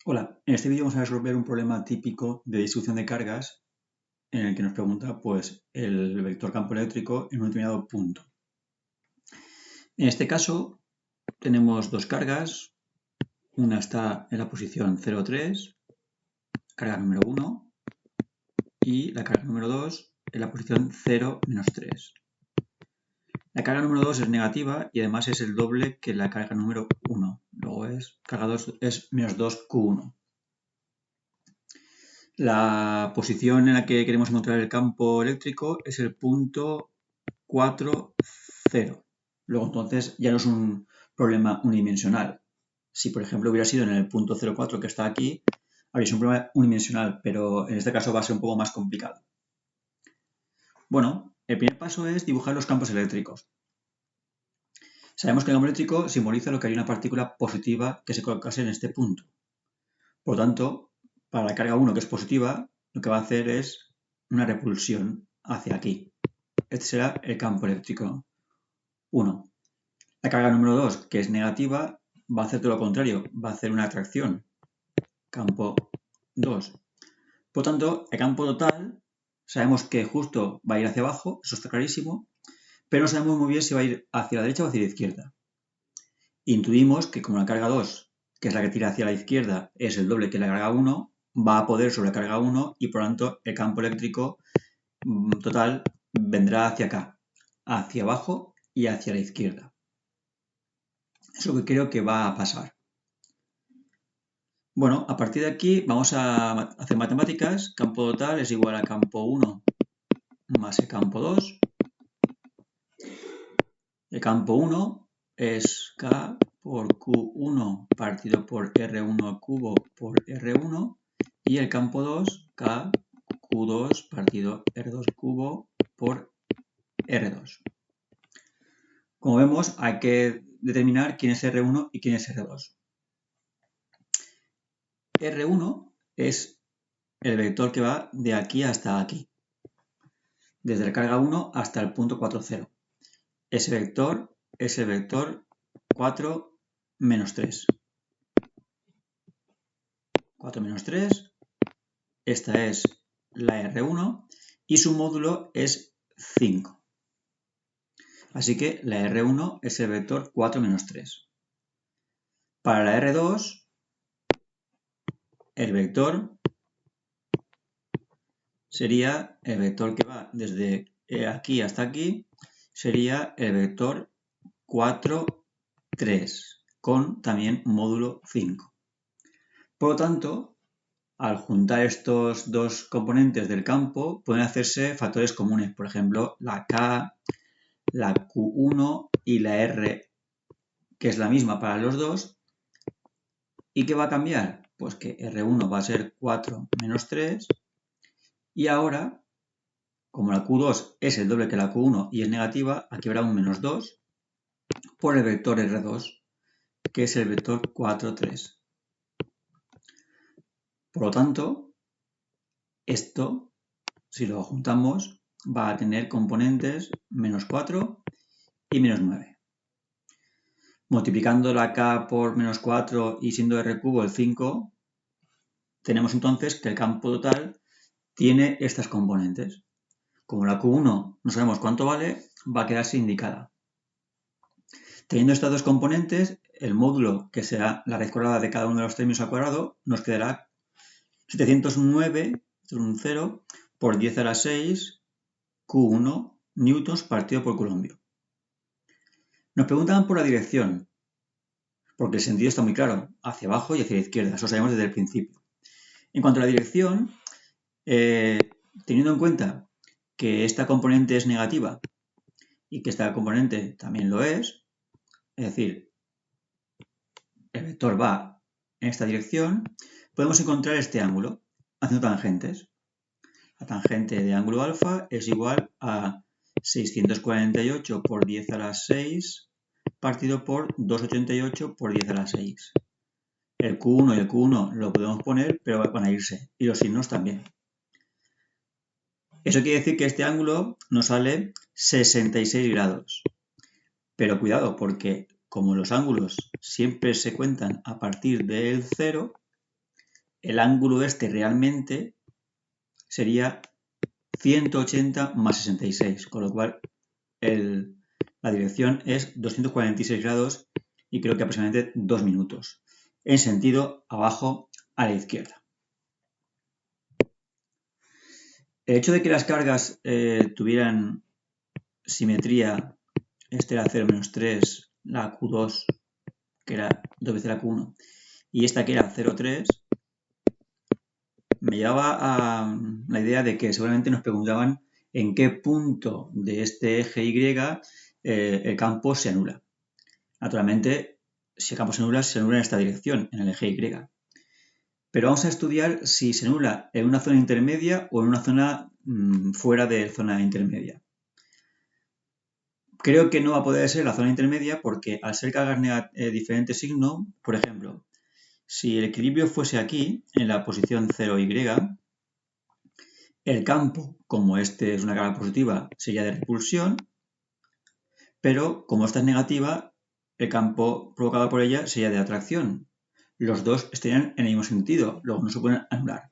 Hola, en este vídeo vamos a resolver un problema típico de distribución de cargas en el que nos pregunta pues, el vector campo eléctrico en un determinado punto. En este caso tenemos dos cargas, una está en la posición 0,3, carga número 1, y la carga número 2 en la posición 0, -3. La carga número 2 es negativa y además es el doble que la carga número 1, luego carga 2 es menos 2Q1. La posición en la que queremos encontrar el campo eléctrico es el punto 4, 0. Luego entonces ya no es un problema unidimensional. Si por ejemplo hubiera sido en el punto 0,4 que está aquí, habría sido un problema unidimensional, pero en este caso va a ser un poco más complicado. Bueno, el primer paso es dibujar los campos eléctricos. Sabemos que el campo eléctrico simboliza lo que haría una partícula positiva que se colocase en este punto. Por lo tanto, para la carga 1 que es positiva, lo que va a hacer es una repulsión hacia aquí. Este será el campo eléctrico 1. La carga número 2, que es negativa, va a hacer todo lo contrario, va a hacer una atracción, campo 2. Por lo tanto, el campo total, sabemos que justo va a ir hacia abajo, eso está clarísimo, pero no sabemos muy bien si va a ir hacia la derecha o hacia la izquierda. Intuimos que como la carga 2, que es la que tira hacia la izquierda, es el doble que la carga 1, va a poder sobre la carga 1 y por lo tanto el campo eléctrico total vendrá hacia acá, hacia abajo y hacia la izquierda. Es lo que creo que va a pasar. Bueno, a partir de aquí vamos a hacer matemáticas. Campo total es igual a campo 1 más el campo 2. El campo 1 es K por Q1 partido por R1 al cubo por R1 y el campo 2 K Q2 partido R2 cubo por R2. Como vemos, hay que determinar quién es R1 y quién es R2. R1 es el vector que va de aquí hasta aquí, desde la carga 1 hasta el punto 4, 0. Ese vector es el vector 4 menos 3. 4 menos 3, esta es la R1 y su módulo es 5. Así que la R1 es el vector 4 menos 3. Para la R2, el vector sería el vector que va desde aquí hasta aquí, sería el vector 4, 3, con también módulo 5. Por lo tanto, al juntar estos dos componentes del campo, pueden hacerse factores comunes, por ejemplo, la K, la Q1 y la R, que es la misma para los dos. ¿Y qué va a cambiar? Pues que R1 va a ser 4 menos 3 y ahora, como la Q2 es el doble que la Q1 y es negativa, aquí habrá un menos 2 por el vector R2, que es el vector 4, 3. Por lo tanto, esto, si lo juntamos, va a tener componentes menos 4 y menos 9. Multiplicando la K por menos 4 y siendo R cubo el 5, tenemos entonces que el campo total tiene estas componentes. Como la Q1 no sabemos cuánto vale, va a quedarse indicada. Teniendo estas dos componentes, el módulo, que será la raíz cuadrada de cada uno de los términos al cuadrado, nos quedará 709, un 0, por 10 a la 6, Q1 newtons partido por coulombio. Nos preguntan por la dirección, porque el sentido está muy claro, hacia abajo y hacia la izquierda, eso lo sabemos desde el principio. En cuanto a la dirección, teniendo en cuenta que esta componente es negativa y que esta componente también lo es decir, el vector va en esta dirección, podemos encontrar este ángulo haciendo tangentes. La tangente de ángulo alfa es igual a 648 por 10 a la 6 partido por 288 por 10 a la 6. El Q1 y el Q1 lo podemos poner, pero van a irse, y los signos también. Eso quiere decir que este ángulo nos sale 66 grados. Pero cuidado, porque como los ángulos siempre se cuentan a partir del 0, el ángulo este realmente sería 180 más 66, con lo cual la dirección es 246 grados y creo que aproximadamente 2 minutos, en sentido abajo a la izquierda. El hecho de que las cargas tuvieran simetría, este era 0 menos 3, la Q2, que era 2 veces la Q1, y esta que era 0,3, me llevaba a la idea de que seguramente nos preguntaban en qué punto de este eje Y el campo se anula. Naturalmente, si el campo se anula en esta dirección, en el eje Y. Pero vamos a estudiar si se anula en una zona intermedia o en una zona fuera de zona intermedia. Creo que no va a poder ser la zona intermedia porque al ser cargas diferente signo, por ejemplo, si el equilibrio fuese aquí, en la posición 0Y, el campo, como este es una carga positiva, sería de repulsión, pero como esta es negativa, el campo provocado por ella sería de atracción. Los dos estarían en el mismo sentido, luego no se pueden anular.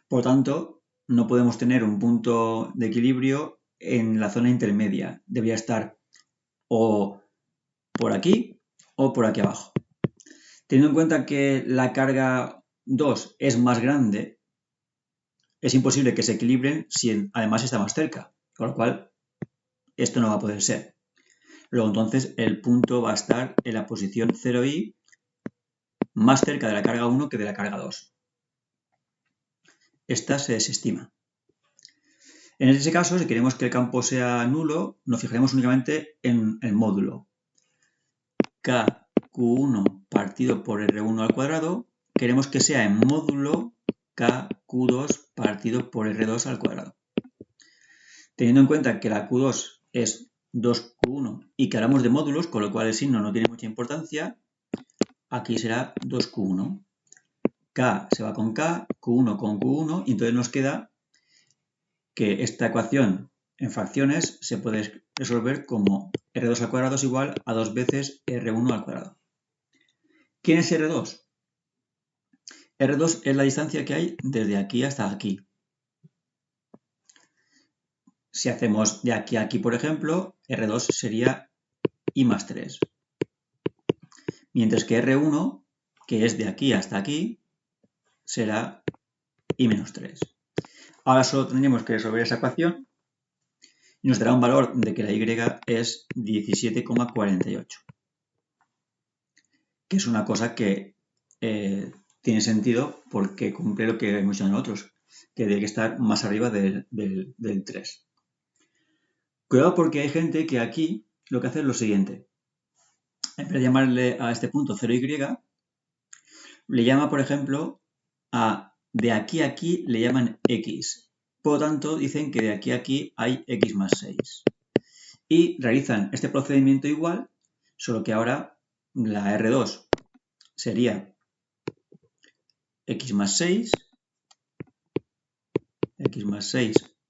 Por lo tanto, no podemos tener un punto de equilibrio en la zona intermedia. Debería estar o por aquí o por aquí abajo. Teniendo en cuenta que la carga 2 es más grande, es imposible que se equilibren si además está más cerca, con lo cual esto no va a poder ser. Luego entonces el punto va a estar en la posición 0i, más cerca de la carga 1 que de la carga 2. Esta se desestima. En ese caso, si queremos que el campo sea nulo, nos fijaremos únicamente en el módulo. KQ1 partido por R1 al cuadrado, queremos que sea en módulo KQ2 partido por R2 al cuadrado. Teniendo en cuenta que la Q2 es 2Q1 y que hablamos de módulos, con lo cual el signo no tiene mucha importancia, aquí será 2Q1. K se va con K, Q1 con Q1, y entonces nos queda que esta ecuación en fracciones se puede resolver como R2 al cuadrado es igual a 2 veces R1 al cuadrado. ¿Quién es R2? R2 es la distancia que hay desde aquí hasta aquí. Si hacemos de aquí a aquí, por ejemplo, R2 sería I más 3. Mientras que R1, que es de aquí hasta aquí, será I menos 3. Ahora solo tendremos que resolver esa ecuación y nos dará un valor de que la Y es 17,48. Que es una cosa que tiene sentido porque cumple lo que hemos dicho nosotros, que debe estar más arriba del 3. Cuidado porque hay gente que aquí lo que hace es lo siguiente. En vez de llamarle a este punto 0y, le llama, por ejemplo, de aquí a aquí le llaman x. Por lo tanto, dicen que de aquí a aquí hay x más 6. Y realizan este procedimiento igual, solo que ahora la R2 sería x más 6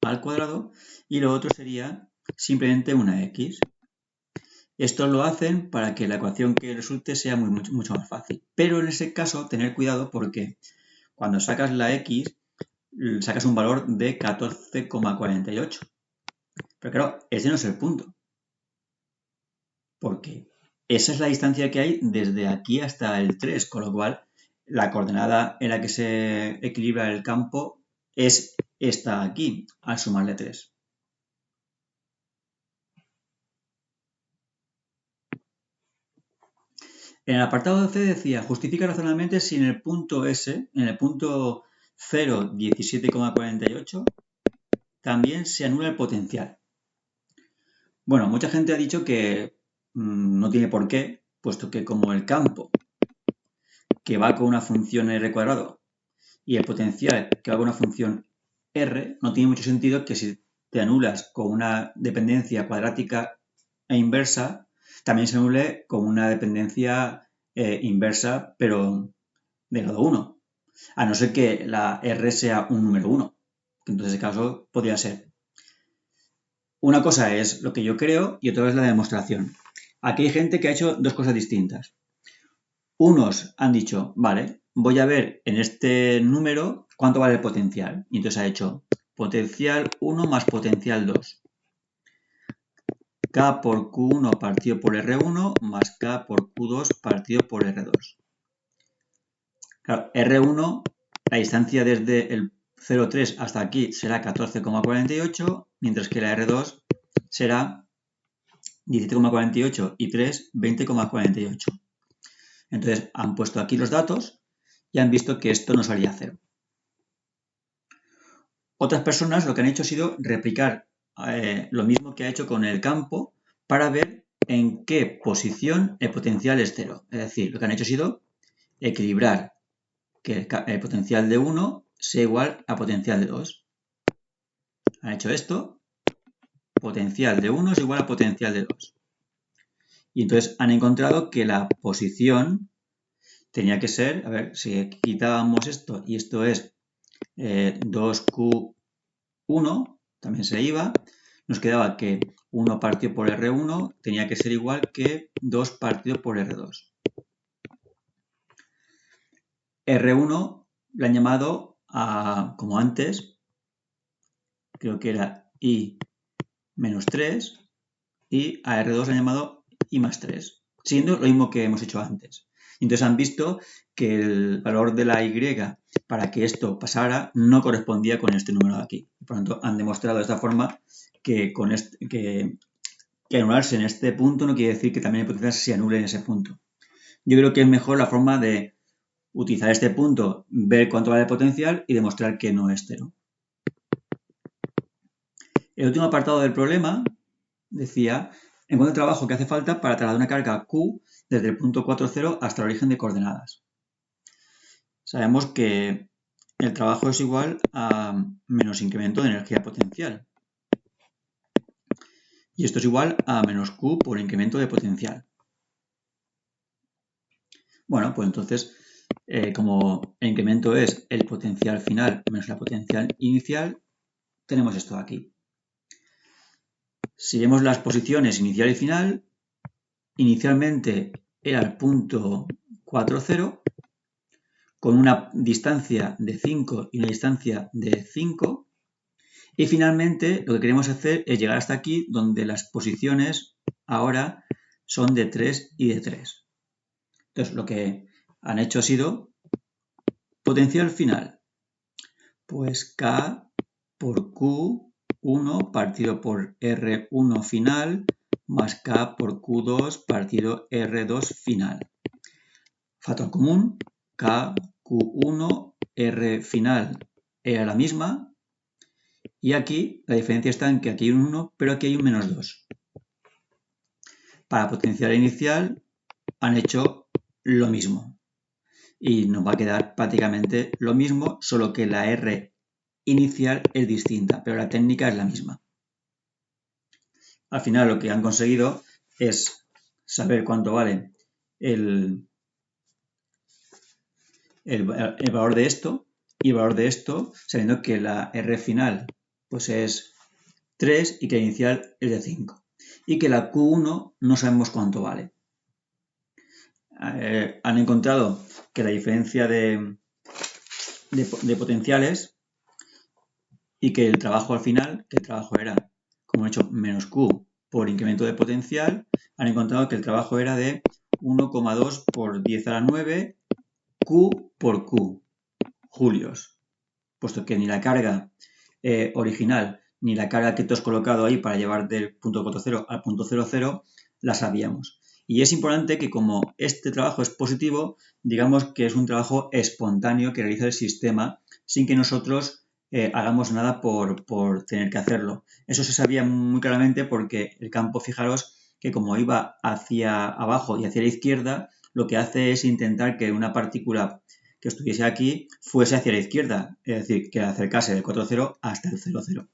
al cuadrado, y lo otro sería simplemente una x. Esto lo hacen para que la ecuación que resulte sea mucho más fácil. Pero en ese caso, tener cuidado porque cuando sacas la x, sacas un valor de 14,48. Pero claro, ese no es el punto. Porque esa es la distancia que hay desde aquí hasta el 3, con lo cual la coordenada en la que se equilibra el campo es esta aquí, al sumarle 3. En el apartado C decía, justifica razonablemente si en el punto S, en el punto 0,17,48, también se anula el potencial. Bueno, mucha gente ha dicho que no tiene por qué, puesto que como el campo que va con una función r cuadrado y el potencial que va con una función r, no tiene mucho sentido que si te anulas con una dependencia cuadrática e inversa, también se anule con una dependencia inversa, pero de grado 1. A no ser que la R sea un número 1. Entonces, en ese caso, podría ser. Una cosa es lo que yo creo y otra es la demostración. Aquí hay gente que ha hecho dos cosas distintas. Unos han dicho, vale, voy a ver en este número cuánto vale el potencial. Y entonces ha hecho potencial 1 más potencial 2. K por Q1 partido por R1 más K por Q2 partido por R2. Claro, R1, la distancia desde el 0,3 hasta aquí será 14,48, mientras que la R2 será 17,48 y 3, 20,48. Entonces han puesto aquí los datos y han visto que esto no salía a 0. Otras personas lo que han hecho ha sido replicar lo mismo que ha hecho con el campo para ver en qué posición el potencial es 0. Es decir, lo que han hecho ha sido equilibrar que el potencial de 1 sea igual a potencial de 2. Han hecho esto, potencial de 1 es igual a potencial de 2. Y entonces han encontrado que la posición tenía que ser, a ver, si quitábamos esto y esto es 2Q1, también se iba, nos quedaba que 1 partido por R1 tenía que ser igual que 2 partido por R2. R1 le han llamado como antes, creo que era I menos 3, y a R2 le han llamado I más 3, siendo lo mismo que hemos hecho antes. Entonces han visto que el valor de la Y para que esto pasara no correspondía con este número de aquí. Por lo tanto, han demostrado de esta forma que, que anularse en este punto no quiere decir que también el potencial se anule en ese punto. Yo creo que es mejor la forma de utilizar este punto, ver cuánto vale el potencial y demostrar que no es 0. El último apartado del problema decía: encuentra el trabajo que hace falta para trasladar una carga Q desde el punto 4,0 hasta el origen de coordenadas. Sabemos que el trabajo es igual a menos incremento de energía potencial. Y esto es igual a menos Q por incremento de potencial. Bueno, pues entonces, como el incremento es el potencial final menos la potencial inicial, tenemos esto aquí. Si vemos las posiciones inicial y final, inicialmente era el punto 4,0 con una distancia de 5 y una distancia de 5. Y finalmente lo que queremos hacer es llegar hasta aquí, donde las posiciones ahora son de 3 y de 3. Entonces lo que han hecho ha sido potencial final. Pues K por Q1 partido por R1 final más K por Q2 partido R2 final. Factor común, K, Q1, R final era la misma. Y aquí la diferencia está en que aquí hay un 1, pero aquí hay un menos 2. Para potencial inicial han hecho lo mismo. Y nos va a quedar prácticamente lo mismo, solo que la R inicial es distinta, pero la técnica es la misma. Al final lo que han conseguido es saber cuánto vale el valor de esto y el valor de esto, sabiendo que la R final pues es 3 y que la inicial es de 5. Y que la Q1 no sabemos cuánto vale. Han encontrado que la diferencia de potenciales y que el trabajo al final, que el trabajo era, como he hecho, menos Q por incremento de potencial, han encontrado que el trabajo era de 1,2 por 10 a la 9 Q por Q, julios, puesto que ni la carga original ni la carga que tú has colocado ahí para llevar del punto 4,0 al punto 0,0 la sabíamos. Y es importante que como este trabajo es positivo, digamos que es un trabajo espontáneo que realiza el sistema sin que nosotros hagamos nada por tener que hacerlo. Eso se sabía muy claramente porque el campo, fijaros, que como iba hacia abajo y hacia la izquierda, lo que hace es intentar que una partícula que estuviese aquí fuese hacia la izquierda, es decir, que acercase del 4,0 hasta el 0,0.